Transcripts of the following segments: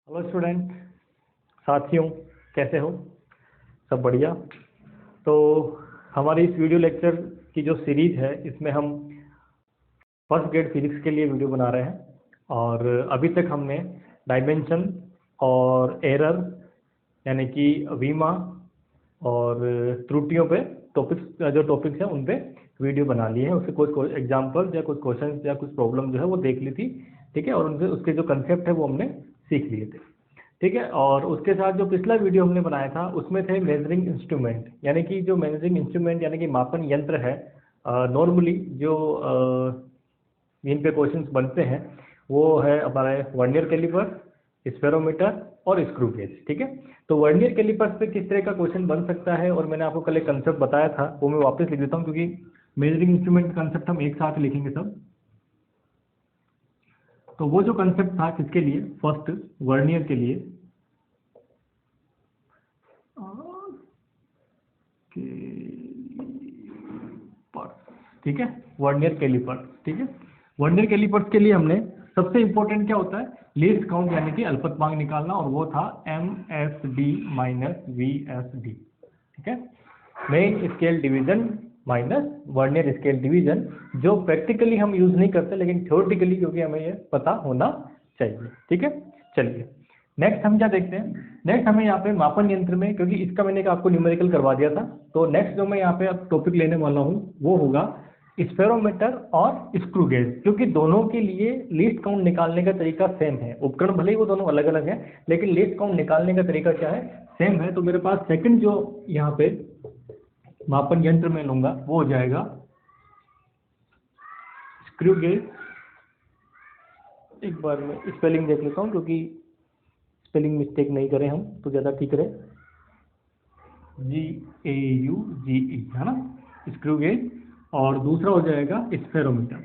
Hello student, साथियों, कैसे हो? सब बढ़िया। तो हमारी इस वीडियो लेक्चर की जो सीरीज है, इसमें हम फर्स्ट ग्रेड फिजिक्स के लिए वीडियो बना रहे हैं। और अभी तक हमने डायमेंशन और एरर यानी कि वीमा और त्रुटियों पे टॉपिक्स, जो टॉपिक्स हैं उन पे वीडियो बना लिए हैं। उससे कुछ एग्जाम्पल या कुछ क्वेश्चन या कुछ प्रॉब्लम जो है वो देख ली थी, ठीक है। और उनसे उसके जो कंसेप्ट है वो हमने सीख लिए थे, ठीक है। और उसके साथ जो पिछला वीडियो हमने बनाया था उसमें थे मेजरिंग इंस्ट्रूमेंट, यानी कि जो मेजरिंग इंस्ट्रूमेंट यानी कि मापन यंत्र है। नॉर्मली जो इन पे क्वेश्चंस बनते हैं वो है हमारे वर्नियर कैलिपर, स्फेरोमीटर और स्क्रू गेज, ठीक है। तो वर्नियर कैलिपर पे किस तरह का क्वेश्चन बन सकता है, और मैंने आपको कल एक कंसेप्ट बताया था वो मैं वापस लिख देता हूँ, क्योंकि मेजरिंग इंस्ट्रूमेंट कंसेप्ट हम एक साथ लिखेंगे सब। तो वो जो कंसेप्ट था किसके लिए, फर्स्ट वर्नियर के लिए, ठीक है, वर्नियर कैलिपर, ठीक है। वर्नियर कैलिपर्स के लिए हमने सबसे इंपॉर्टेंट क्या होता है, लीस्ट काउंट यानी कि अल्पतमांक निकालना, और वो था MSD माइनस VSD, ठीक है। Main scale division minus vernier scale division, जो प्रैक्टिकली हम यूज नहीं करते लेकिन थ्योरेटिकली क्योंकि हमें ये पता होना चाहिए, ठीक है। चलिए नेक्स्ट हम क्या देखते हैं। नेक्स्ट हमें यहाँ पे मापन यंत्र में, क्योंकि इसका मैंने आपको न्यूमेरिकल करवा दिया था, तो नेक्स्ट जो मैं यहाँ पे अब टॉपिक लेने वाला हूँ वो होगा स्फेरोमीटर और स्क्रू गेज, क्योंकि दोनों के लिए लीस्ट काउंट निकालने का तरीका सेम है। उपकरण भले ही वो दोनों अलग अलग हैं, लेकिन लीस्ट काउंट निकालने का तरीका क्या है, सेम है। तो मेरे पास सेकंड जो यहाँ पे मापन यंत्र में लूंगा वो हो जाएगा स्क्रू गेज। एक बार मैं स्पेलिंग देख लेता हूँ, क्योंकि स्पेलिंग मिस्टेक नहीं करें हम तो ज़्यादा ठीक रहे। GAUGE है ना, स्क्रू गेज। और दूसरा हो जाएगा स्फेरोमीटर,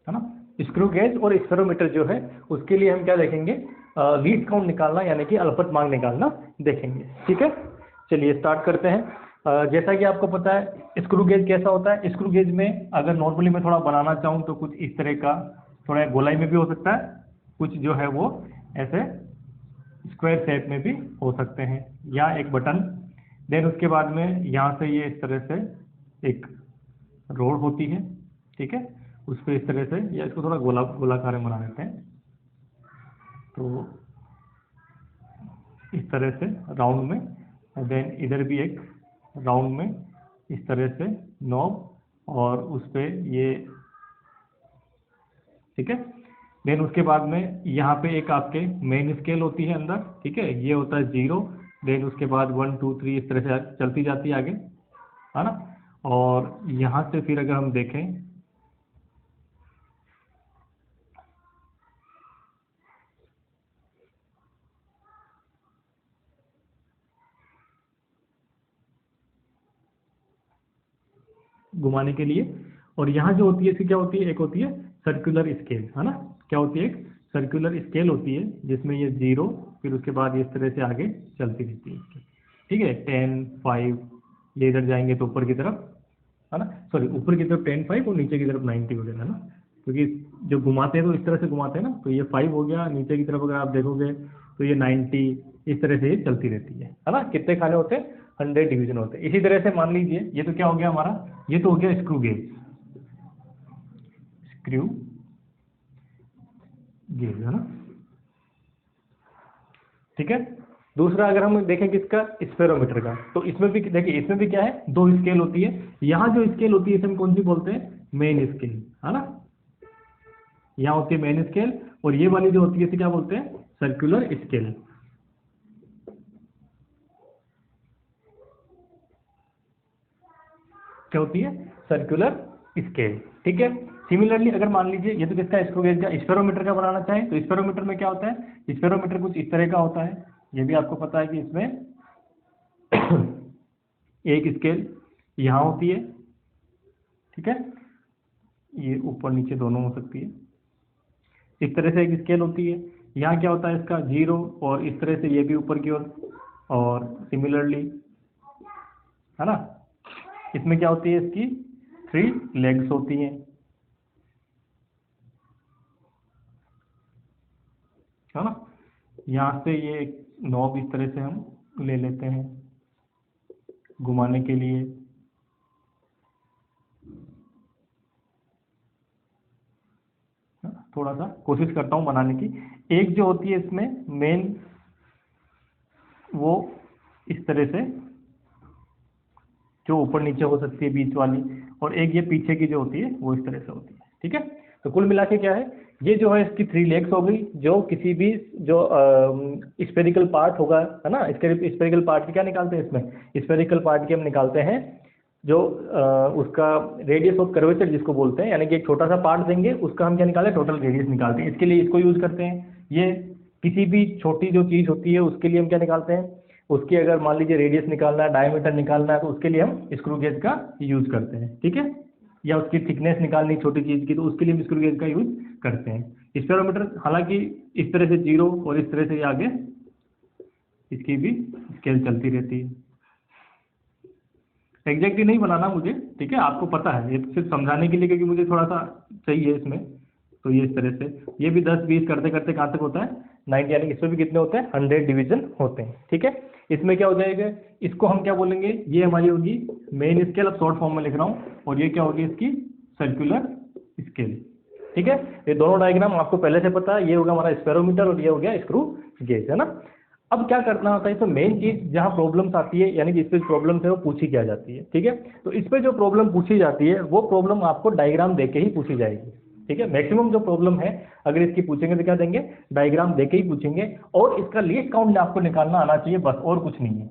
है ना। स्क्रू गेज और स्फेरोमीटर जो है उसके लिए हम क्या देखेंगे, लीस्ट काउंट निकालना यानी कि अल्पतमांक निकालना देखेंगे, ठीक है। चलिए स्टार्ट करते हैं। जैसा कि आपको पता है स्क्रू गेज कैसा होता है। स्क्रू गेज में अगर नॉर्मली मैं थोड़ा बनाना चाहूँ तो कुछ इस तरह का, थोड़ा गोलाई में भी हो सकता है, कुछ जो है वो ऐसे स्क्वायर शेप में भी हो सकते हैं, या एक बटन। देन उसके बाद में यहाँ से ये इस तरह से एक रोड होती है, ठीक है। उस पर इस तरह से, या इसको थोड़ा गोलाकार में बना देते हैं, तो इस तरह से राउंड में। देन इधर भी एक राउंड में इस तरह से नॉब, और उस पर ये, ठीक है। देन उसके बाद में यहाँ पे एक आपके मेन स्केल होती है अंदर, ठीक है। ये होता है 0। देन उसके बाद 1 2 3 इस तरह से चलती जाती है आगे, है ना। और यहाँ से फिर अगर हम देखें, घुमाने के लिए, और यहाँ जो होती है इसकी क्या होती है, एक होती है सर्कुलर स्केल, है ना। क्या होती है, एक सर्कुलर स्केल होती है जिसमें ये 0, फिर उसके बाद इस तरह से आगे चलती रहती है इसकी, ठीक है। 10 5, ये इधर जाएंगे तो ऊपर की तरफ, है ना, सॉरी ऊपर की तरफ 10 5 और नीचे की तरफ 90 वगैरह, है ना। क्योंकि जो घुमाते हैं तो इस तरह से घुमाते हैं ना, तो ये 5 हो गया, नीचे की तरफ अगर आप देखोगे तो ये 90, इस तरह से ये चलती रहती है ना। कितने खाने होते हैं, 100 डिवीजन होते हैं। इसी तरह से मान लीजिए ये तो क्या हो गया हमारा, ये तो हो गया स्क्रू गेज, स्क्रू गेज, है ना, ठीक है। दूसरा अगर हम देखें किसका, स्फेरोमीटर का, तो इसमें भी देखिए, इसमें भी क्या है, दो स्केल होती है। यहाँ जो स्केल होती है इसे हम कौन सी बोलते हैं, मेन स्केल, है ना। यहाँ होती है मेन स्केल, और ये वाली जो होती है इसे क्या बोलते हैं, सर्कुलर स्केल। क्या होती है, सर्कुलर स्केल, ठीक है। सिमिलरली अगर मान लीजिए ये तो किसका, स्क्रू गेज का, स्फेरोमीटर का बनाना चाहें तो स्फेरोमीटर में क्या होता है, स्फेरोमीटर कुछ इस तरह का होता है। ये भी आपको पता है कि इसमें एक स्केल यहाँ होती है, ठीक है, ये ऊपर नीचे दोनों हो सकती है। इस तरह से एक स्केल होती है, यहाँ क्या होता है इसका 0, और इस तरह से ये भी ऊपर की ओर, और सिमिलरली, है ना, इसमें क्या होती है, इसकी 3 लेग्स होती हैं, है ना। यहाँ से ये नॉब इस तरह से हम ले लेते हैं घुमाने के लिए। थोड़ा सा कोशिश करता हूँ बनाने की। एक जो होती है इसमें मेन, वो इस तरह से जो ऊपर नीचे हो सकती है बीच वाली, और एक ये पीछे की जो होती है वो इस तरह से होती है, ठीक है। तो कुल मिला के क्या है, ये जो है इसकी 3 लेग्स हो गई, जो किसी भी जो स्फेरिकल पार्ट होगा, है ना। स्फेरिकल पार्ट की क्या निकालते हैं इसमें, स्फेरिकल पार्ट की हम निकालते हैं जो उसका रेडियस ऑफ कर्वेचर जिसको बोलते हैं, यानी कि एक छोटा सा पार्ट देंगे उसका हम क्या निकालें, टोटल रेडियस निकालते हैं। इसके लिए इसको यूज करते हैं। ये किसी भी छोटी जो चीज़ होती है उसके लिए हम क्या निकालते हैं, उसकी अगर मान लीजिए रेडियस निकालना है, डायमीटर निकालना है, तो उसके लिए हम स्क्रू गेज का यूज करते हैं, ठीक है। या उसकी थिकनेस निकालनी छोटी चीज़ की, तो उसके लिए हम स्क्रू गेज का यूज करते हैं। स्पेरोमीटर हालांकि इस तरह से 0 और इस तरह से आगे इसकी भी स्केल चलती रहती है। एग्जैक्टली नहीं बनाना मुझे, ठीक है, आपको पता है, ये सिर्फ समझाने के लिए, क्योंकि मुझे थोड़ा सा चाहिए इसमें। तो ये इस तरह से, ये भी 10-20 करते करते कहाँ तक होता है, 90, यानी इसमें भी कितने होते हैं, 100 डिवीजन होते हैं, ठीक है। इसमें क्या हो जाएगा, इसको हम क्या बोलेंगे, ये हमारी होगी मेन स्केल, अब शॉर्ट फॉर्म में लिख रहा हूँ, और ये क्या होगी इसकी सर्कुलर स्केल, ठीक है। ये दोनों डायग्राम आपको पहले से पता है, ये होगा हमारा स्पेरोमीटर और ये हो गया स्क्रू गेज, है ना। अब क्या करना होता है, तो मेन चीज जहाँ प्रॉब्लम्स आती है, यानी कि इस पे प्रॉब्लम्स है वो पूछी क्या जाती है, ठीक है। तो इस पे जो प्रॉब्लम पूछी जाती है वो प्रॉब्लम आपको डायग्राम देके ही पूछी जाएगी, ठीक है। मैक्सिमम जो प्रॉब्लम है अगर इसकी पूछेंगे तो क्या देंगे, डायग्राम देके ही पूछेंगे, और इसका लीस्ट काउंट आपको निकालना आना चाहिए, बस और कुछ नहीं है,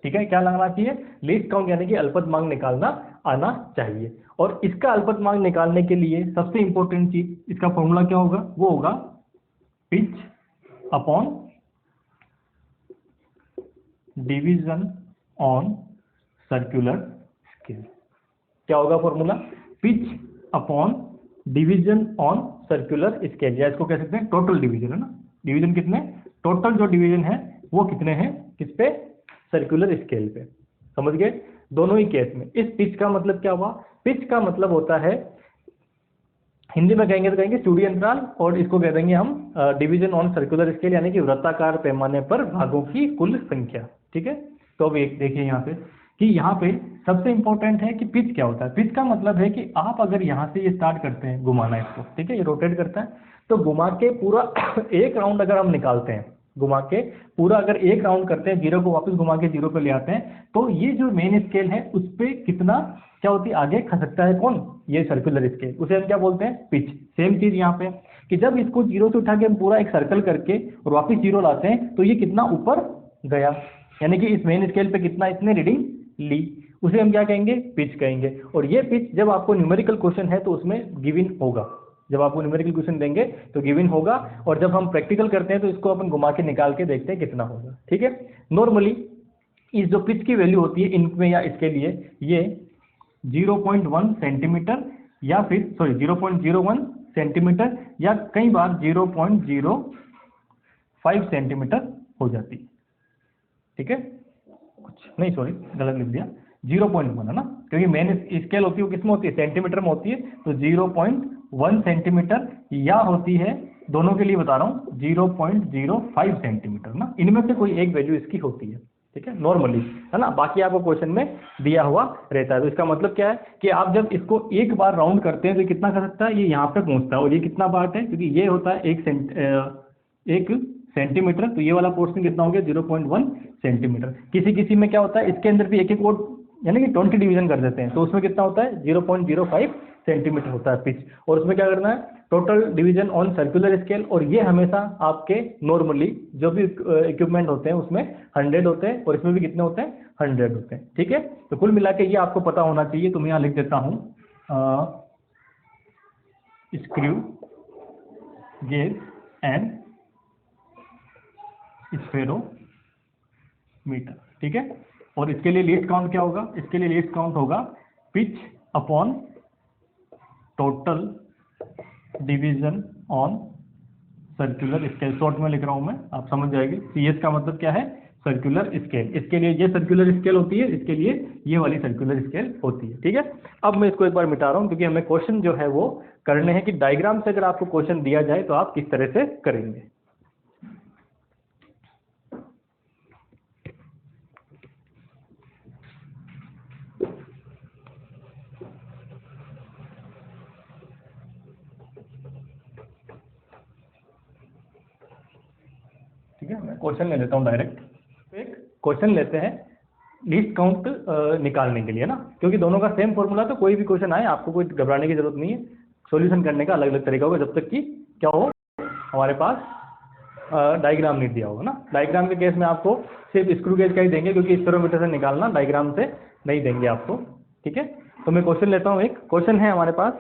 ठीक है। क्या लगाना चाहिए, लीस्ट काउंट, यानी कि अल्पतमांक निकालना आना चाहिए। और इसका अल्पतमांक निकालने के लिए सबसे इंपॉर्टेंट चीज, इसका फॉर्मूला क्या होगा, वो होगा pitch upon division on circular scale. क्या होगा formula, pitch upon division on circular scale, या इसको कह सकते हैं टोटल डिवीजन, है ना। डिवीजन कितने, टोटल जो डिवीजन है वो कितने हैं, किस पे, सर्कुलर स्केल पे, समझ गए। दोनों ही केस में इस पिच का मतलब क्या हुआ, पिच का मतलब होता है, हिंदी में कहेंगे तो कहेंगे चूड़ी अंतराल, और इसको कह देंगे हम डिवीजन ऑन सर्कुलर स्केल, यानी कि वृत्ताकार पैमाने पर भागों की कुल संख्या, ठीक है। तो अब एक देखिए यहाँ पे कि यहाँ पे सबसे इंपॉर्टेंट है कि पिच क्या होता है। पिच का मतलब है कि आप अगर यहाँ से ये स्टार्ट करते हैं घुमाना इसको, ठीक है, ये रोटेट करता है, तो घुमा के पूरा एक राउंड अगर हम निकालते हैं, घुमा के पूरा अगर एक राउंड करते हैं, 0 को वापस घुमा के 0 पे ले आते हैं, तो ये जो मेन स्केल है उस पर कितना क्या होती है, आगे खसकता है कौन, ये सर्कुलर स्केल, उसे हम क्या बोलते हैं, पिच। सेम चीज यहाँ पे कि जब इसको 0 से उठा के हम पूरा एक सर्कल करके और वापस 0 लाते हैं, तो ये कितना ऊपर गया, यानी कि इस मेन स्केल पे कितना इसने रीडिंग ली, उसे हम क्या कहेंगे, पिच कहेंगे। और ये पिच जब आपको न्यूमेरिकल क्वेश्चन है तो उसमें गिवन होगा, जब आपको न्यूमेरिकल क्वेश्चन देंगे तो गिवन होगा, और जब हम प्रैक्टिकल करते हैं तो इसको अपन घुमा के निकाल के देखते हैं कितना होगा, ठीक है। नॉर्मली इस जो पिच की वैल्यू होती है इनमें या इसके लिए ये 0.1 सेंटीमीटर, या फिर सॉरी 0.01 सेंटीमीटर, या कई बार 0.05 सेंटीमीटर हो जाती है, ठीक है। कुछ नहीं, सॉरी गलत लिख दिया, 0.1 है ना, क्योंकि मेन स्केल होती है वो किसमें होती है, सेंटीमीटर में होती है, तो 0.1 सेंटीमीटर, या होती है, दोनों के लिए बता रहा हूँ, 0.05 सेंटीमीटर ना, इनमें से कोई एक वैल्यू इसकी होती है, ठीक है, नॉर्मली, है ना। बाकी आपको क्वेश्चन में दिया हुआ रहता है। तो इसका मतलब क्या है कि आप जब इसको एक बार राउंड करते हैं तो कितना कर सकता है, ये यहाँ पे पहुंचता है, और ये कितना पार्ट है, क्योंकि ये होता है 1 सेंटीमीटर, तो ये वाला पोर्शन कितना हो गया, 0.1 सेंटीमीटर। किसी किसी में क्या होता है, इसके अंदर भी एक एक और यानी कि 20 डिवीजन कर देते हैं, तो उसमें कितना होता है, 0.05 सेंटीमीटर होता है पिच। और उसमें क्या करना है, total division on circular scale, और ये हमेशा आपके नॉर्मली जो भी इक्विपमेंट होते हैं उसमें 100 होते हैं, और इसमें भी कितने होते हैं, 100 होते हैं, ठीक है। तो कुल मिला के ये आपको पता होना चाहिए। तो मैं यहाँ लिख देता हूँ स्क्रू गेज एंड स्फेरोमीटर, ठीक है। और इसके लिए लीस्ट काउंट क्या होगा, इसके लिए लीस्ट काउंट होगा pitch upon total division on circular scale. Short में लिख रहा हूं मैं, आप समझ जाएंगे। CS का मतलब क्या है, सर्कुलर स्केल। इसके लिए ये सर्कुलर स्केल होती है, इसके लिए ये वाली सर्कुलर स्केल होती है, ठीक है। अब मैं इसको एक बार मिटा रहा हूं, क्योंकि हमें क्वेश्चन जो है वो करने हैं कि डायग्राम से अगर आपको क्वेश्चन दिया जाए तो आप किस तरह से करेंगे। क्वेश्चन ले लेता हूँ डायरेक्ट। एक क्वेश्चन लेते हैं लीस्ट काउंट निकालने के लिए ना, क्योंकि दोनों का सेम फॉर्मूला, तो कोई भी क्वेश्चन आए आपको कोई घबराने की जरूरत नहीं है। सॉल्यूशन करने का अलग अलग तरीका होगा जब तक कि क्या हो, हमारे पास डायग्राम नहीं दिया होगा ना। डायग्राम के केस में आपको सिर्फ स्क्रू गेज का ही देंगे, क्योंकि स्पेरोमीटर से निकालना डायग्राम से नहीं देंगे आपको, ठीक है। तो मैं क्वेश्चन लेता हूँ। एक क्वेश्चन है हमारे पास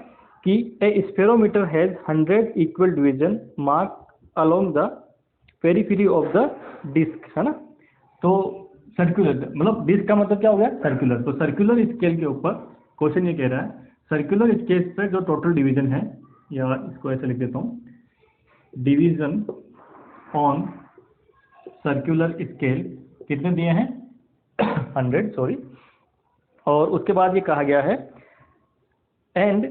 कि a spherometer has 100 equal division mark along the periphery of the disc, है ना। तो सर्कुलर, मतलब डिस्क का मतलब क्या हो गया, सर्कुलर। तो सर्कुलर स्केल के ऊपर क्वेश्चन ये कह रहा है, सर्कुलर स्केल पे जो टोटल डिवीजन है, या इसको ऐसे लिख देता हूँ, डिवीजन ऑन सर्कुलर स्केल कितने दिए हैं 100, सॉरी। और उसके बाद ये कहा गया है and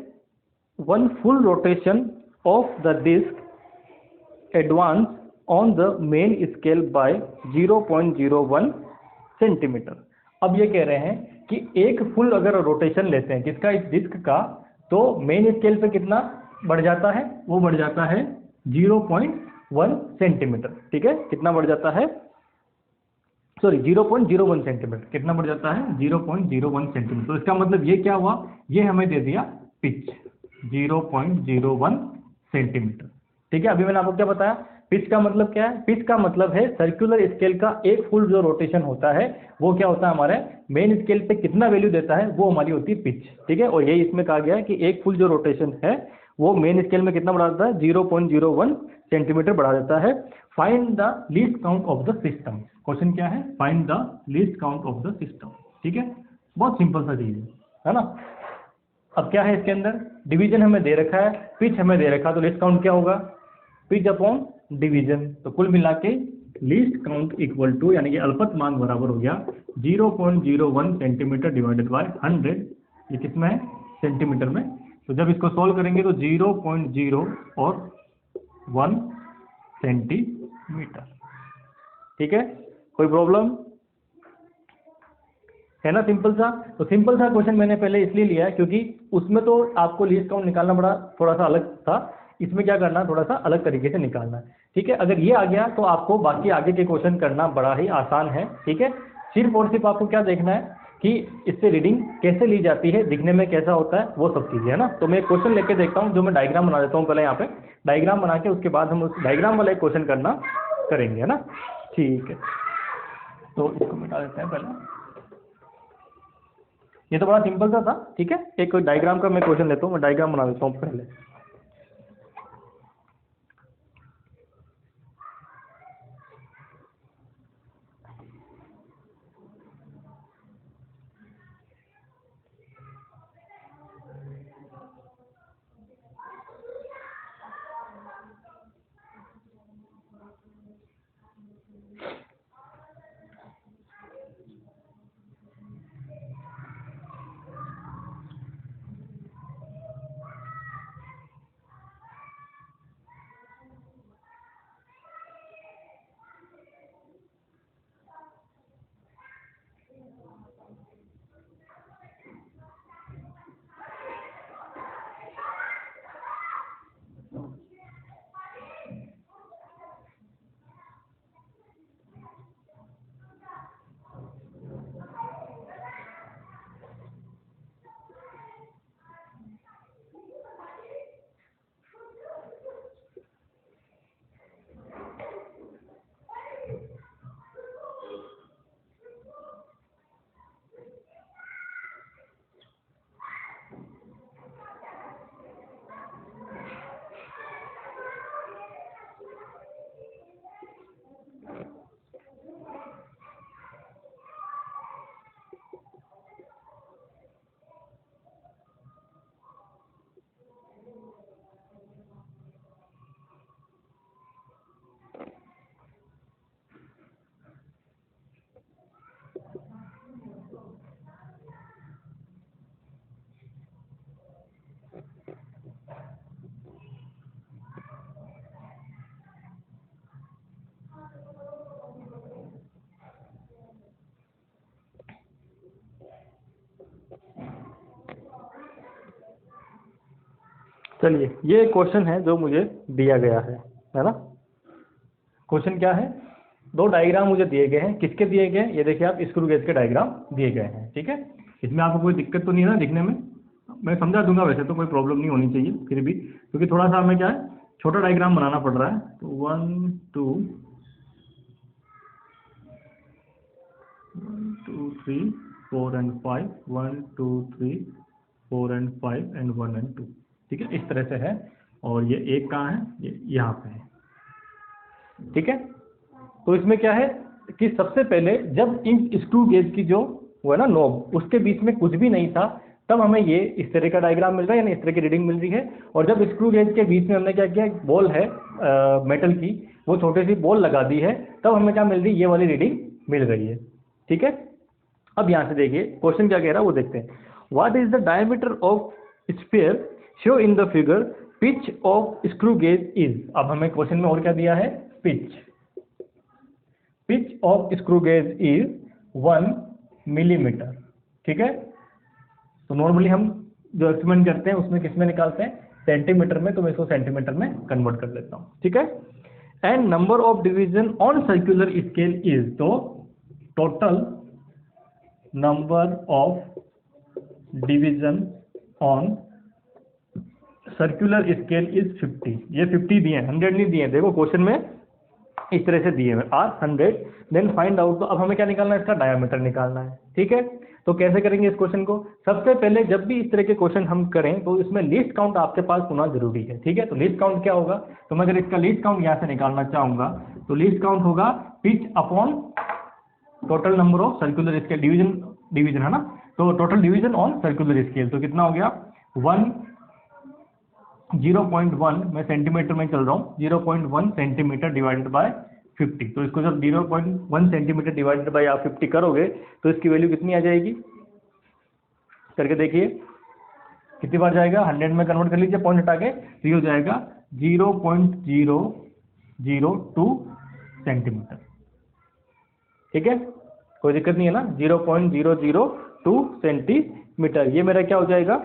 1 full rotation of the disc advance on the main scale by 0.01 centimetre. अब ये कह रहे हैं कि एक फुल अगर रोटेशन लेते हैं किसका, इस डिस्क का, तो मेन स्केल पे कितना बढ़ जाता है, वो बढ़ जाता है 0.1 सेंटीमीटर, ठीक है। कितना बढ़ जाता है, सॉरी 0.01 सेंटीमीटर, कितना बढ़ जाता है 0.01 सेंटीमीटर। तो इसका मतलब ये क्या हुआ, ये हमें दे दिया पिच 0.01 सेंटीमीटर, ठीक है। अभी मैंने आपको क्या बताया, पिच का मतलब क्या है, पिच का मतलब है सर्कुलर स्केल का एक फुल जो रोटेशन होता है वो क्या होता है, हमारे मेन स्केल पे कितना वैल्यू देता है वो हमारी होती है पिच, ठीक है। और यही इसमें कहा गया है कि एक फुल जो रोटेशन है वो मेन स्केल में कितना बढ़ा देता है, 0.01 सेंटीमीटर बढ़ा देता है। Find the least count of the system. Question क्या है, find the least count of the system, ठीक है। बहुत सिंपल सा चीज है ना। अब क्या है इसके अंदर, डिवीजन हमें दे रखा है, पिच हमें दे रखा है, तो लीस्ट काउंट क्या होगा, पिच अपॉन डिवीजन। तो कुल मिला के लीस्ट काउंट इक्वल टू, यानी कि अल्पत मान बराबर हो गया 0.01 सेंटीमीटर डिवाइडेड बाय 100, ये किसमें है, सेंटीमीटर में। तो जब इसको सॉल्व करेंगे तो 0.0 और 1 सेंटीमीटर, ठीक है। कोई प्रॉब्लम है ना, सिंपल सा। तो सिंपल सा क्वेश्चन मैंने पहले इसलिए लिया है क्योंकि उसमें तो आपको लीस्ट काउंट निकालना बड़ा थोड़ा सा अलग था, इसमें क्या करना, थोड़ा सा अलग तरीके से निकालना है, ठीक है। अगर ये आ गया तो आपको बाकी आगे के क्वेश्चन करना बड़ा ही आसान है, ठीक है। सिर्फ और सिर्फ आपको क्या देखना है कि इससे रीडिंग कैसे ली जाती है, दिखने में कैसा होता है, वो सब चीज़ें है ना। तो मैं एक क्वेश्चन लेके देखता हूँ, जो मैं डायग्राम बना देता हूँ पहले, यहाँ पे डायग्राम बना के उसके बाद हम उस डायग्राम वाला एक क्वेश्चन करना करेंगे, है ना, ठीक है। तो इसको मिटा देते हैं पहले, ये तो बड़ा सिंपल सा था, ठीक है। एक डायग्राम का मैं क्वेश्चन लेता हूँ, मैं डायग्राम बना देता हूँ पहले। चलिए, ये क्वेश्चन है जो मुझे दिया गया है ना। क्वेश्चन क्या है, दो डायग्राम मुझे दिए गए हैं, किसके दिए गए हैं, ये देखिए आप स्क्रू गेज के डायग्राम दिए गए हैं, ठीक है। इसमें आपको कोई दिक्कत तो नहीं है ना दिखने में, मैं समझा दूंगा, वैसे तो कोई प्रॉब्लम नहीं होनी चाहिए, फिर भी क्योंकि थोड़ा सा हमें क्या है छोटा डायग्राम बनाना पड़ रहा है। तो 1 2 3 4 एंड 5, 1 2 3 4 एंड 5 एंड 1 एंड 2, ठीक है, इस तरह से है। और ये एक कहाँ है, ये यहाँ पे है, ठीक है। तो इसमें क्या है कि सबसे पहले जब इन स्क्रू गेज की जो वो है ना नोब, उसके बीच में कुछ भी नहीं था, तब हमें ये इस तरह का डायग्राम मिल रहा है, यानी इस तरह की रीडिंग मिल रही है। और जब स्क्रू गेज के बीच में हमने क्या किया, बॉल है मेटल की, वो छोटी सी बॉल लगा दी है, तब हमें क्या मिल रही है, ये वाली रीडिंग मिल रही है, ठीक है। अब यहाँ से देखिए क्वेश्चन क्या कह रहा है वो देखते हैं। What is the diameter of sphere show in the figure, pitch of screw gauge is. अब हमें क्वेश्चन में और क्या दिया है, pitch of screw gauge is 1 millimetre, ठीक है। तो नॉर्मली हम जो एक्सपेरिमेंट करते हैं उसमें किस में निकालते हैं, सेंटीमीटर में, तो मैं इसको सेंटीमीटर में कन्वर्ट कर लेता हूँ, ठीक है। And number of division on circular scale is, तो total number of division on circular scale is 50। ये 50 दिए हैं, 100 नहीं दिए हैं, देखो क्वेश्चन में इस तरह से दिए हैं, आर 100 देन फाइंड आउट। तो अब हमें क्या निकालना है, इसका डायमीटर निकालना है, ठीक है। तो कैसे करेंगे इस क्वेश्चन को, सबसे पहले जब भी इस तरह के क्वेश्चन हम करें तो इसमें लीस्ट काउंट आपके पास होना जरूरी है, ठीक है। तो लीस्ट काउंट क्या होगा, तो मैं अगर इसका लीस्ट काउंट यहाँ से निकालना चाहूंगा तो लीस्ट काउंट होगा pitch upon total number of circular scale, division है ना, तो total division on circular scale, तो कितना हो गया 0.1, मैं सेंटीमीटर में चल रहा हूँ, 0.1 सेंटीमीटर डिवाइडेड बाय 50। तो इसको जब 0.1 सेंटीमीटर डिवाइडेड बाय आप 50 करोगे तो इसकी वैल्यू कितनी आ जाएगी, करके देखिए कितनी बार जाएगा, 100 में कन्वर्ट कर लीजिए पॉइंट हटा के, तो ये हो जाएगा 0.002 सेंटीमीटर, ठीक है, कोई दिक्कत नहीं है ना, 0.002 सेंटीमीटर, ये मेरा क्या हो जाएगा,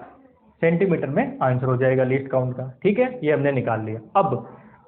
सेंटीमीटर में आंसर हो जाएगा लीस्ट काउंट का, ठीक है। ये हमने निकाल लिया।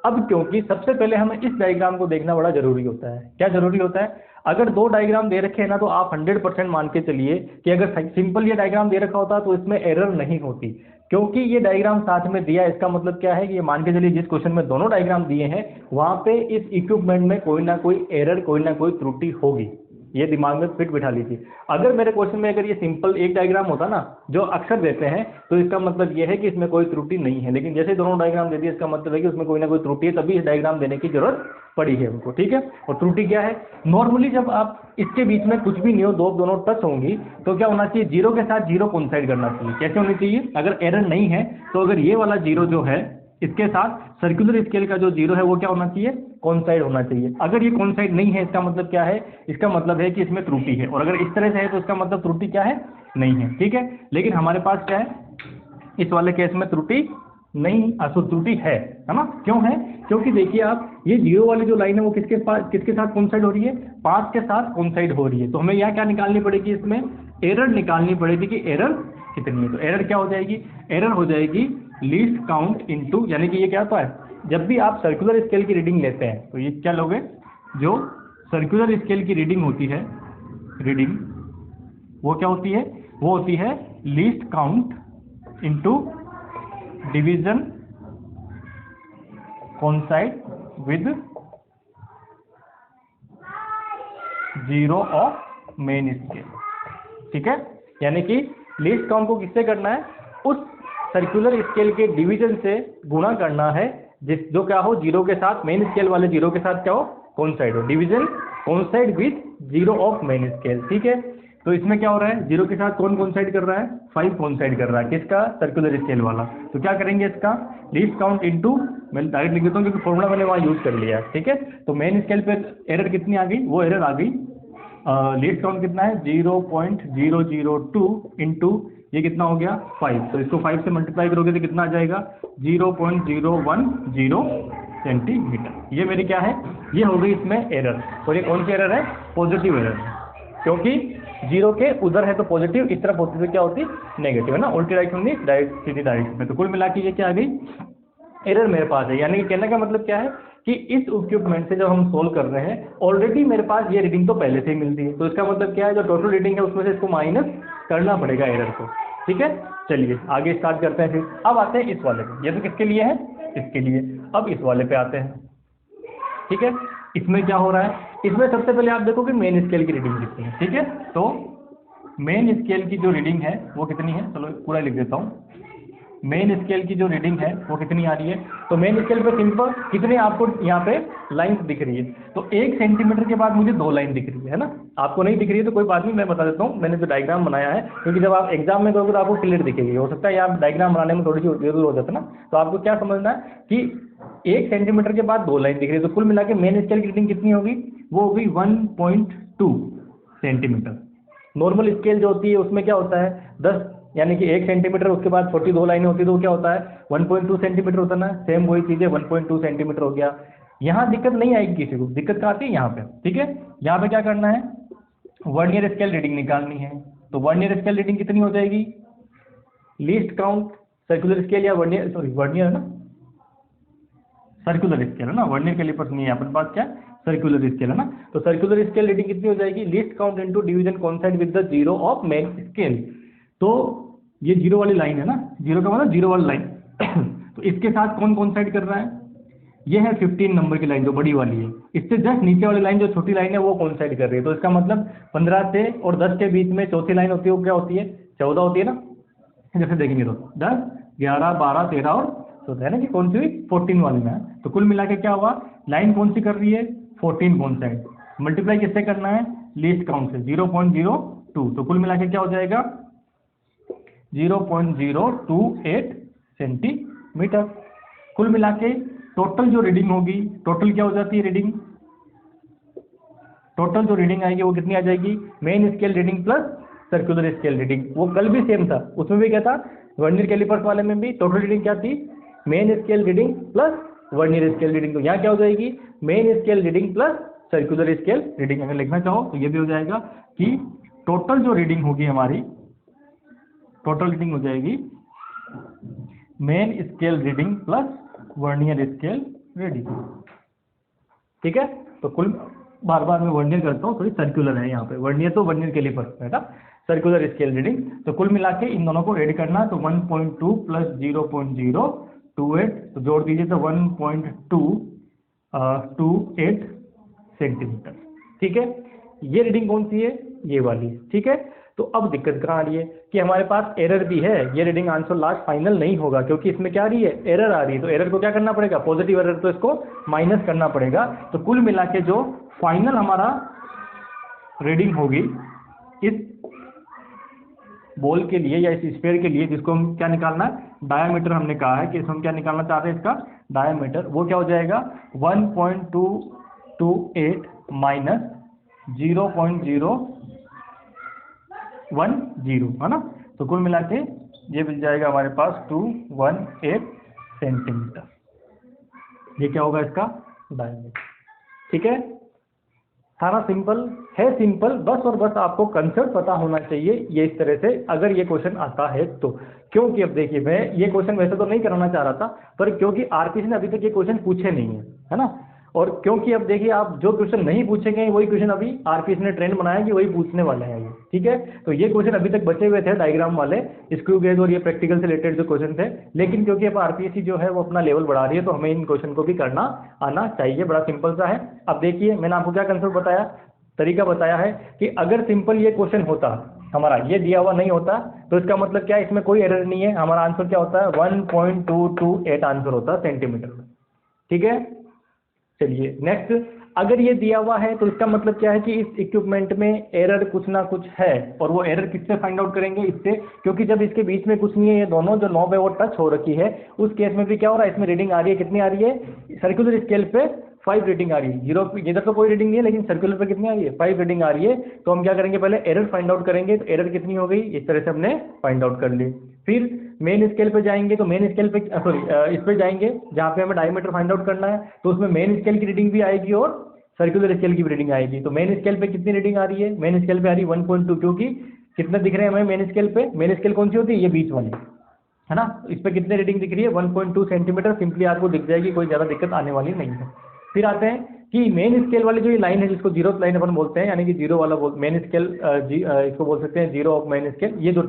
अब क्योंकि सबसे पहले हमें इस डायग्राम को देखना बड़ा जरूरी होता है, क्या जरूरी होता है, अगर दो डायग्राम दे रखे हैं ना तो आप 100% मान के चलिए कि अगर सिंपल ये डायग्राम दे रखा होता तो इसमें एरर नहीं होती, क्योंकि ये डायग्राम साथ में दिया, इसका मतलब क्या है कि ये मान के चलिए जिस क्वेश्चन में दोनों डायग्राम दिए हैं वहां पे इस इक्विपमेंट में कोई ना कोई एरर, कोई ना कोई त्रुटि होगी, ये दिमाग में फिट बिठा लीजिए। अगर मेरे क्वेश्चन में अगर ये सिंपल एक डायग्राम होता ना जो अक्सर देते हैं, तो इसका मतलब ये है कि इसमें कोई त्रुटि नहीं है, लेकिन जैसे दोनों डायग्राम दे दिए इसका मतलब है कि उसमें कोई ना कोई त्रुटि है, तभी इस डायग्राम देने की जरूरत पड़ी है उनको, ठीक है। और त्रुटि क्या है, नॉर्मली जब आप इसके बीच में कुछ भी नहीं हो, दोनों टच होंगी, तो क्या होना चाहिए, जीरो के साथ जीरो कोइंसाइड करना चाहिए। कैसे होनी चाहिए, अगर एरर नहीं है तो अगर ये वाला जीरो जो है इसके साथ सर्कुलर स्केल का जो जीरो है वो क्या होना चाहिए, कोइंसाइड होना चाहिए। अगर ये कोइंसाइड नहीं है इसका मतलब क्या है, इसका मतलब है कि इसमें त्रुटि है, और अगर इस तरह से है तो इसका मतलब त्रुटि क्या है, नहीं है, ठीक है। लेकिन हमारे पास क्या है, इस वाले केस में त्रुटि नहीं, त्रुटि है ना, क्यों है, क्योंकि देखिए आप ये जीरो वाली जो लाइन है वो किसके साथ कोइंसाइड हो रही है, 5 के साथ कोइंसाइड हो रही है। तो हमें यहाँ क्या निकालनी पड़ेगी, इसमें एरर निकालनी पड़ेगी कि एरर कितनी है। तो एरर क्या हो जाएगी, एरर हो जाएगी लीस्ट काउंट इनटू, यानी कि ये क्या होता है, जब भी आप सर्कुलर स्केल की रीडिंग लेते हैं तो ये क्या लोगे, जो सर्कुलर स्केल की रीडिंग होती है, रीडिंग वो क्या होती है, वो होती है least count into division coincide with zero of main scale, ठीक है। यानी कि लीस्ट काउंट को किससे करना है, उस सर्कुलर स्केल के डिवीजन से गुणा करना है जो क्या हो, जीरो के साथ, मेन स्केल वाले जीरो के साथ क्या हो, कोइंसाइड हो, division coincide with zero of main scale, ठीक है। तो इसमें क्या हो रहा है, जीरो के साथ कौन कोइंसाइड कर रहा है, 5 कोइंसाइड कर रहा है, किसका, सर्कुलर स्केल वाला। तो क्या करेंगे, इसका लीस्ट काउंट इनटू, मैं डायरेक्ट लिख देता हूँ क्योंकि फॉर्मूला मैंने वहाँ यूज कर लिया, ठीक है। तो मेन स्केल पे एरर कितनी आ गई, वो एरर आ गई, लीस्ट काउंट कितना है 0.002 इंटू ये कितना हो गया 5, तो इसको 5 से मल्टीप्लाई करोगे तो कितना आ जाएगा 0.010 सेंटीमीटर। ये मेरी क्या है, ये हो गई इसमें एरर, और ये कौन सी एरर है, पॉजिटिव एरर, क्योंकि जीरो के उधर है तो पॉजिटिव, इस तरफ होती तो क्या होती, नेगेटिव, है ना, उल्टी डायरेक्शन में, सीधी डायरेक्शन में। तो कुल मिला के ये क्या आ गई, एरर मेरे पास है। यानी कि कहने का मतलब क्या है कि इस इक्विपमेंट से जब हम सोल्व कर रहे हैं ऑलरेडी मेरे पास ये रीडिंग तो पहले से ही मिलती है, तो इसका मतलब क्या है, जो टोटल रीडिंग है उसमें से इसको माइनस करना पड़ेगा एरर को। ठीक है, चलिए आगे स्टार्ट करते हैं। फिर अब आते हैं इस वाले पे, ये तो किसके लिए है, इसके लिए। अब इस वाले पे आते हैं। ठीक है, इसमें क्या हो रहा है, इसमें सबसे पहले आप देखो कि मेन स्केल की रीडिंग कितनी है। ठीक है, तो मेन स्केल की जो रीडिंग है वो कितनी है, चलो पूरा लिख देता हूँ। मेन स्केल की जो रीडिंग है वो कितनी आ रही है, तो मेन स्केल पे सिंपल कितने आपको यहाँ पे लाइन दिख रही है, तो 1 सेंटीमीटर के बाद मुझे 2 लाइन दिख रही है ना। आपको नहीं दिख रही है तो कोई बात नहीं, मैं बता देता हूँ, मैंने जो डायग्राम बनाया है, क्योंकि जब आप एग्जाम में करोगे तो आपको क्लियर दिखेगी। हो सकता है यहाँ डायग्राम बनाने में थोड़ी सी जरूर हो जाता है ना, तो आपको क्या समझना है कि 1 सेंटीमीटर के बाद 2 लाइन दिख रही है, तो कुल मिला के मेन स्केल की रीडिंग कितनी होगी, वो होगी 1.2 सेंटीमीटर। नॉर्मल स्केल जो होती है उसमें क्या होता है 10, यानी कि 1 सेंटीमीटर उसके बाद छोटी 2 लाइनें होती है, तो क्या होता है 1.2 सेंटीमीटर होता है ना। सेम वही चीज़ है, 1.2 सेंटीमीटर हो गया। यहाँ दिक्कत नहीं आएगी किसी को, दिक्कत कहाँ आती है यहाँ पे। ठीक है, यहाँ पे क्या करना है, वर्नियर स्केल रीडिंग निकालनी है। तो वर्नियर स्केल रीडिंग कितनी हो जाएगी, लीस्ट काउंट सर्कुलर स्केल या वर्नियर, सॉरी वर्नियर है ना, सर्कुलर स्केल है ना, वर्नियर कैलिपर्स नहीं है अपने पास, क्या सर्कुलर स्केल है ना। तो सर्कुलर स्केल रीडिंग कितनी हो जाएगी, least count into division coincide with the zero of main scale. तो ये जीरो वाली लाइन है ना, जीरो का मतलब जीरो वाली लाइन तो इसके साथ कौन कोइंसाइड कर रहा है, ये है 15 नंबर की लाइन जो बड़ी वाली है, इससे जस्ट नीचे वाली लाइन जो छोटी लाइन है वो कोइंसाइड कर रही है। तो इसका मतलब 15 से और 10 के बीच में चौथी लाइन होती है, वो क्या होती है 14 होती है ना। जैसे देखेंगे तो 10, 11, 12, 13 और तो है ना कि कौन सी हुई 14 वाली में है। तो कुल मिला के क्या हुआ, लाइन कौन सी कर रही है 14 कोइंसाइड, मल्टीप्लाई किससे करना है, लीस्ट काउंट से 0.02, तो कुल मिला के क्या हो जाएगा 0.028 सेंटीमीटर। कुल मिला के टोटल जो रीडिंग होगी, टोटल क्या हो जाती है रीडिंग, टोटल जो रीडिंग आएगी वो कितनी आ जाएगी, main scale reading plus circular scale reading. वो कल भी सेम था, उसमें भी क्या था, वर्नियर कैलिपर्स वाले में भी टोटल रीडिंग क्या थी, main scale reading plus vernier scale reading. तो यहाँ क्या हो जाएगी, main scale reading plus circular scale reading. अगर लिखना चाहो तो ये भी हो जाएगा कि टोटल जो रीडिंग होगी हमारी, टोटल रीडिंग हो जाएगी main scale reading plus vernier scale reading. ठीक है, तो कुल बार बार मैं वर्नियर करता हूँ, थोड़ी सर्कुलर है यहाँ पे, वर्नियर तो वर्नियर कैलिपर है ना, सर्कुलर स्केल रीडिंग। तो कुल मिला के इन दोनों को ऐड करना, तो 1.2 प्लस 0.028, तो जोड़ दीजिए तो 1.228 सेंटीमीटर। ठीक है, ये रीडिंग कौन सी है, ये वाली। ठीक है, तो अब दिक्कत कहाँ आ रही है कि हमारे पास एरर भी है, ये रीडिंग आंसर लास्ट फाइनल नहीं होगा, क्योंकि इसमें क्या आ रही है, एरर आ रही है। तो एरर को क्या करना पड़ेगा, पॉजिटिव एरर, तो इसको माइनस करना पड़ेगा। तो कुल मिला के जो फाइनल हमारा रीडिंग होगी इस बॉल के लिए या इस स्फीयर के लिए, जिसको हम क्या निकालना है, डायामीटर हमने कहा है कि हम क्या निकालना चाहते हैं, इसका डायामीटर, वो क्या हो जाएगा 1.228 माइनस 0.010 है ना। तो कुल मिला के ये मिल जाएगा हमारे पास 218 सेंटीमीटर। ये क्या होगा इसका डायमीटर। ठीक है, सारा सिंपल है, सिंपल बस और बस आपको कंसेप्ट पता होना चाहिए ये इस तरह से, अगर ये क्वेश्चन आता है तो। क्योंकि अब देखिए, मैं ये क्वेश्चन वैसे तो नहीं कराना चाह रहा था, पर क्योंकि आरपीसी ने अभी तक ये क्वेश्चन पूछे नहीं है ना, और क्योंकि अब देखिए आप जो क्वेश्चन नहीं पूछेंगे वही क्वेश्चन अभी आरपीसी ने ट्रेंड बनाया कि वही पूछने वाले हैं ये। ठीक है, तो ये क्वेश्चन अभी तक बचे हुए थे डायग्राम वाले, स्क्रू गेज और ये प्रैक्टिकल से रिलेटेड जो क्वेश्चन थे, लेकिन क्योंकि अब आरपीएससी जो है वो अपना लेवल बढ़ा रही है, तो हमें इन क्वेश्चन को भी करना आना चाहिए। बड़ा सिंपल सा है। अब देखिए, मैंने आपको क्या कंसेप्ट बताया, तरीका बताया है कि अगर सिंपल ये क्वेश्चन होता हमारा, ये दिया हुआ नहीं होता, तो इसका मतलब क्या है, इसमें कोई एरर नहीं है, हमारा आंसर क्या होता है 1.228 आंसर होता है सेंटीमीटर में। ठीक है, चलिए नेक्स्ट, अगर ये दिया हुआ है तो इसका मतलब क्या है कि इस इक्विपमेंट में एरर कुछ ना कुछ है, और वो एरर किससे फाइंड आउट करेंगे, इससे, क्योंकि जब इसके बीच में कुछ नहीं है, ये दोनों जो नॉब है वो टच हो रखी है, उस केस में भी क्या हो रहा है, इसमें रीडिंग आ रही है, कितनी आ रही है, सर्कुलर स्केल पे 5 रीडिंग आ रही है, जीरो इधर तो कोई रीडिंग नहीं है, लेकिन सर्कुलर पे कितनी आ रही है 5 रीडिंग आ रही है। तो हम क्या करेंगे, पहले एरर फाइंड आउट करेंगे, तो एरर कितनी हो गई, इस तरह से हमने फाइंड आउट कर ली। फिर मेन स्केल पे जाएंगे, तो मेन स्केल पे सॉरी इस पे जाएंगे जहाँ पे हमें डायमीटर फाइंड आउट करना है, तो उसमें मेन स्केल की रीडिंग भी आएगी और सर्कुलर स्केल की भी रीडिंग आएगी। तो मेन स्केल पे कितनी रीडिंग आ रही है, मेन स्केल पे आ रही है 1.2, क्योंकि कितने दिख रहे हैं हमें मेन स्केल पे, मेन स्केल कौन सी होती है, ये बीच वाली है ना, इस पे कितने रीडिंग दिख रही है 1.2 सेंटीमीटर, सिंपली आपको दिख जाएगी, कोई ज़्यादा दिक्कत आने वाली नहीं है। फिर आते हैं कि मेन स्केल वाली जो ये लाइन है जिसको जीरो लाइन अपन बोलते हैं, यानी कि जीरो वाला मेन स्केल, इसको बोल सकते हैं जीरो ऑफ मेन स्केल। ये जो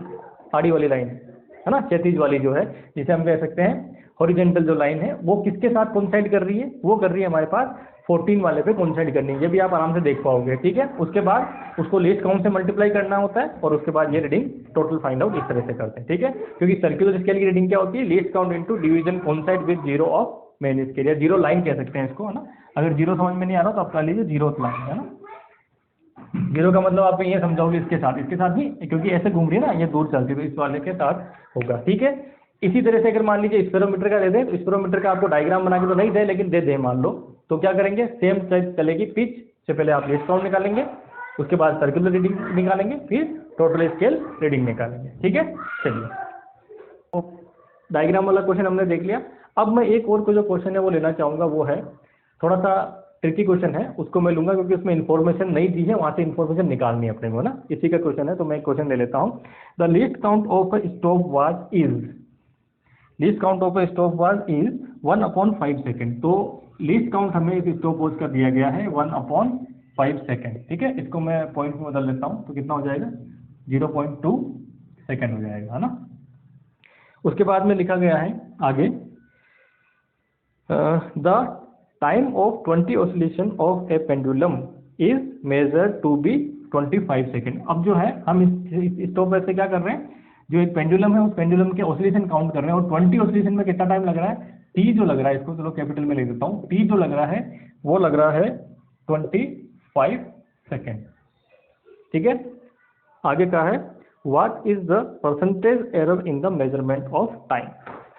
आड़ी वाली लाइन है ना, क्षैतिज वाली जो है, जिसे हम कह सकते हैं हॉरिजेंटल जो लाइन है, वो किसके साथ कोइंसाइड कर रही है? वो कर रही है हमारे पास 14 वाले पे कोइंसाइड करनी है। ये भी आप आराम से देख पाओगे, ठीक है। उसके बाद उसको लीस्ट काउंट से मल्टीप्लाई करना होता है और उसके बाद ये रीडिंग टोटल फाइंड आउट इस तरह से करते हैं, ठीक है। क्योंकि सर्कुलर स्केल की रीडिंग क्या होती है? Least count into division coincide with zero of main scale, या जीरो लाइन कह सकते हैं इसको, है ना। अगर जीरो समझ में नहीं आ रहा तो आप कह लीजिए जीरो लाइन, है ना। जीरो का मतलब आप ये समझाओगे इसके साथ ही, क्योंकि ऐसे घूम रही है ना, ये दूर चलती है तो इस वाले के साथ होगा, ठीक है। इसी तरह से अगर मान लीजिए स्पेरोमीटर का दे दे, तो स्पेरोमीटर का आपको डायग्राम बना के तो नहीं दे, लेकिन दे मान लो, तो क्या करेंगे? सेम चलेगी। पिच से पहले आप लीस्ट काउंट निकालेंगे, उसके बाद सर्कुलर रीडिंग निकालेंगे, फिर टोटल स्केल रीडिंग निकालेंगे, ठीक है। चलिए, तो डायग्राम वाला क्वेश्चन हमने देख लिया। अब मैं एक और जो क्वेश्चन है वो लेना चाहूँगा, वो है थोड़ा सा ट्रिकी क्वेश्चन है, उसको मैं लूंगा क्योंकि उसमें इन्फॉर्मेशन नहीं दी है, वहाँ से इन्फॉर्मेशन निकालनी है अपने को ना, इसी का क्वेश्चन है। तो मैं क्वेश्चन ले लेता हूँ। The least count of a stop watch is, least count of a stop watch is 1/5 second. तो लीस्ट काउंट हमें इस स्टॉप वॉच का दिया गया है 1/5 सेकेंड, ठीक है। इसको मैं पॉइंट में बदल लेता हूँ, तो कितना हो जाएगा? 0.2 सेकेंड हो जाएगा, है ना। उसके बाद में लिखा गया है आगे, the time of 20 oscillation of a pendulum is measured to be 25 second. अब जो है हम इस स्टॉप वॉच से क्या कर रहे हैं? जो एक पेंडुलम है उस पेंडुलम के ऑसिलेशन काउंट कर रहे हैं, और 20 ऑसिलेशन में कितना टाइम लग रहा है? टी जो लग रहा है, इसको चलो कैपिटल में लिख देता हूँ, टी जो लग रहा है वो लग रहा है 25 सेकेंड, ठीक है। आगे का है, what is the percentage error in the measurement of time,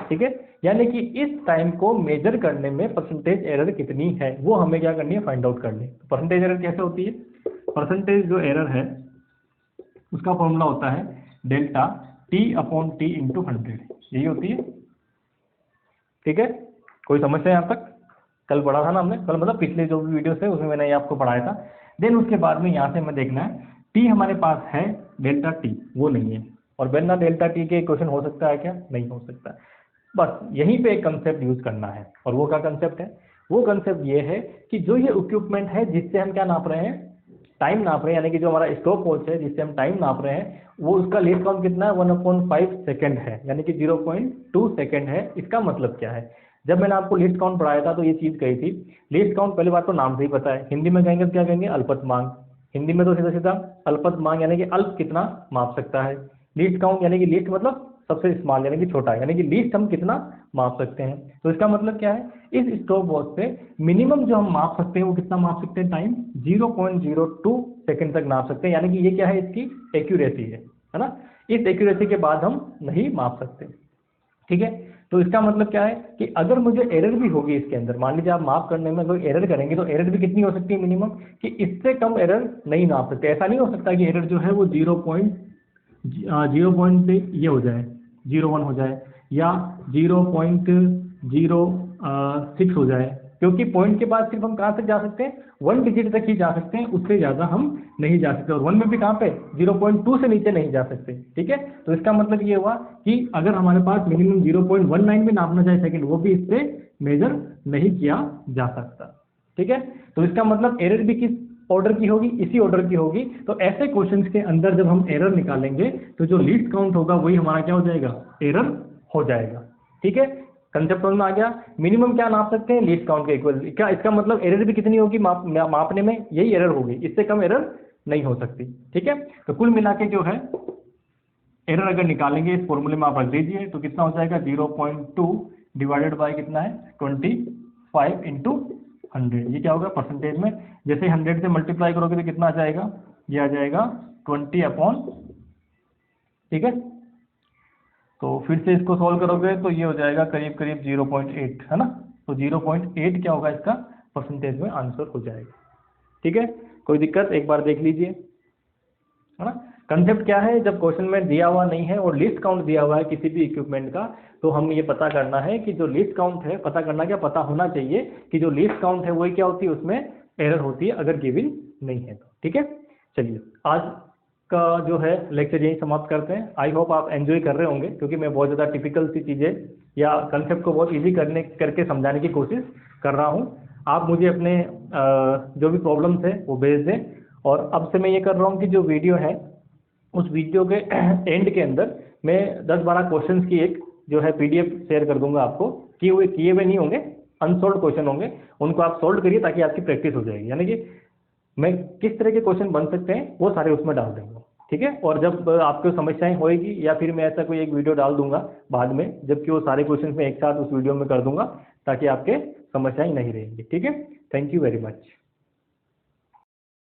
ठीक है। यानी कि इस टाइम को मेजर करने में परसेंटेज एरर कितनी है, वो हमें क्या करनी है? फाइंड आउट करनी है। परसेंटेज एरर कैसे होती है? परसेंटेज जो एरर है उसका फॉर्मूला होता है डेल्टा T/T इंटू 100, यही होती है, ठीक है। कोई समस्या यहाँ तक? कल पढ़ा था ना हमने, कल मतलब पिछले जो भी वीडियो थे उसमें मैंने ये आपको पढ़ाया था। देन उसके बाद में यहाँ से हमें देखना है टी हमारे पास है, डेल्टा टी वो नहीं है, और बिना डेल्टा टी के क्वेश्चन हो सकता है क्या? नहीं हो सकता। बस यहीं पे एक कंसेप्ट यूज करना है, और वो क्या कंसेप्ट है? वो कंसेप्ट ये है कि जो ये इक्विपमेंट है जिससे हम क्या नाप रहे हैं? टाइम नाप रहे हैं, यानी कि जो हमारा स्टॉप वॉच है जिससे हम टाइम नाप रहे हैं, वो उसका लीस्ट काउंट कितना है? 1/5 सेकेंड है, यानी कि 0.2 सेकेंड है। इसका मतलब क्या है? जब मैंने आपको लिस्ट काउंट पढ़ाया था तो ये चीज कही थी, लिस्ट काउंट पहली बात तो नाम से ही पता है, हिंदी में कहेंगे तो क्या कहेंगे? अल्पतमांक। हिंदी में तो सीधा सीधा अल्पतमांक, यानी कि अल्प कितना माप सकता है। लीस्ट काउंट यानी कि लीस्ट मतलब सबसे स्मॉल, यानी कि छोटा, यानी कि लीस्ट हम कितना माप सकते हैं। तो इसका मतलब क्या है? इस स्टॉप वॉच से मिनिमम जो हम माप सकते हैं वो कितना माप सकते हैं? टाइम 0.02 सेकंड तक नाप सकते हैं, यानी कि ये क्या है? इसकी एक्यूरेसी है ना। इस एक्यूरेसी के बाद हम नहीं माप सकते, ठीक है। तो इसका मतलब क्या है कि अगर मुझे एरर भी होगी इसके अंदर, मान लीजिए आप माप करने में कोई एरर करेंगे तो एरर भी कितनी हो सकती है? मिनिमम, कि इससे कम एरर नहीं नाप सकते। ऐसा नहीं हो सकता कि एरर जो है वो 0 पॉइंट ये हो जाए, 0.1 हो जाए, या 0.06 हो जाए, क्योंकि पॉइंट के बाद सिर्फ हम कहाँ तक जा सकते हैं? 1 डिजिट तक ही जा सकते हैं, उससे ज़्यादा हम नहीं जा सकते, और 1 में भी कहाँ पे? 0.2 से नीचे नहीं जा सकते, ठीक है। तो इसका मतलब ये हुआ कि अगर हमारे पास मिनिमम 0.19 भी नापना चाहे सेकंड, वो भी इससे मेजर नहीं किया जा सकता, ठीक है। तो इसका मतलब एरर भी किस ऑर्डर की होगी? इसी ऑर्डर की होगी। तो ऐसे क्वेश्चंस के अंदर जब हम एरर निकालेंगे तो जो लीस्ट काउंट होगा वही हमारा क्या हो जाएगा? एरर हो जाएगा, ठीक है। कंसेप्ट समझ में आ गया? मिनिमम क्या नाप सकते हैं? लीस्ट काउंट के इक्वल। क्या इसका मतलब एरर भी कितनी होगी मापने में? यही एरर होगी, इससे कम एरर नहीं हो सकती, ठीक है। तो कुल मिला के जो है एरर अगर निकालेंगे इस फॉर्मूले में आप रख दीजिए, तो कितना हो जाएगा? 0.2 डिवाइडेड बाय कितना है? 25 इंटू 100। ये क्या होगा? परसेंटेज में जैसे 100 से मल्टीप्लाई करोगे तो कितना आ जाएगा? ये आ जाएगा 20/, ठीक है। तो फिर से इसको सॉल्व करोगे तो ये हो जाएगा करीब करीब 0.8, है ना। तो 0.8 क्या होगा? इसका परसेंटेज में आंसर हो जाएगा, ठीक है। कोई दिक्कत? एक बार देख लीजिए, है ना। कंसेप्ट क्या है? जब क्वेश्चन में दिया हुआ नहीं है और लिस्ट काउंट दिया हुआ है किसी भी इक्विपमेंट का, तो हम ये पता करना है कि जो लिस्ट काउंट है, पता करना क्या, पता होना चाहिए कि जो लिस्ट काउंट है वही क्या होती है? उसमें एरर होती है अगर गिवन नहीं है तो, ठीक है। चलिए, आज का जो है लेक्चर यही समाप्त करते हैं। आई होप आप एंजॉय कर रहे होंगे, क्योंकि मैं बहुत ज़्यादा टिपिकल सी चीज़ें या कंसेप्ट को बहुत ईजी करके समझाने की कोशिश कर रहा हूँ। आप मुझे अपने जो भी प्रॉब्लम्स है वो भेज दें। और अब से मैं ये कर रहा हूँ कि जो वीडियो है उस वीडियो के एंड के अंदर मैं 10-12 क्वेश्चंस की एक जो है पीडीएफ शेयर कर दूंगा आपको। किए हुए नहीं होंगे, अनसॉल्व क्वेश्चन होंगे, उनको आप सोल्व करिए ताकि आपकी प्रैक्टिस हो जाएगी। यानी कि मैं किस तरह के क्वेश्चन बन सकते हैं वो सारे उसमें डाल देंगे, ठीक है। और जब आपको समस्याएं होएगी या फिर मैं ऐसा कोई एक वीडियो डाल दूंगा बाद में, जबकि वो सारे क्वेश्चन मैं एक साथ उस वीडियो में कर दूंगा ताकि आपके समस्याएं नहीं रहेंगी, ठीक है। Thank you very much.